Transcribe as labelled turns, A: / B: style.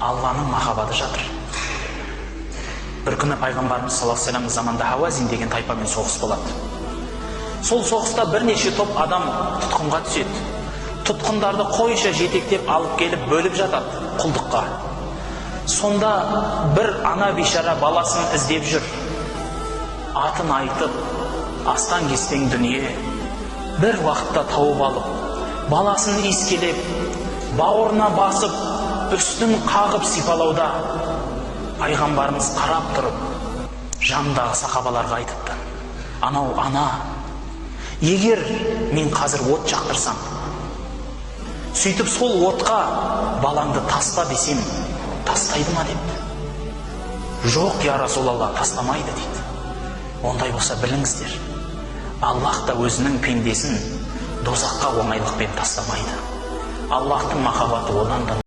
A: Алланың махаббаты жатыр. Бір күні пайғамбарымыз саллаллаху алейхи вассалам заманда Хауазин деген тайпамен соғыс болады. Сол соғыста бірнеше топ адам тұтқынға түседі. Тұтқындарды қойша жетектеп алып келіп бөліп жатады құлдыққа. Сонда бір ана бейшара баласын іздеп жүр. Атын айтып, астан кестең дүние. Бір уақытта тауып алып, баласын иіскелеп, бауырына басып, үстін қағып сипалауда. Пайғамбарымыз қарап тұрып, жанындағы сахабаларға айтыпты: анау ана, егер мен қазір от жақтырсам, сөйтіп сол отқа балаңды таста десем, тастайды ма депті. Жоқ, я Расулалла, тастамайды дейді. Ондай болса біліңіздер, Аллах та өзінің пендесін дозаққа оңайлықпен тастамайды. Аллахтың махаббаты одан да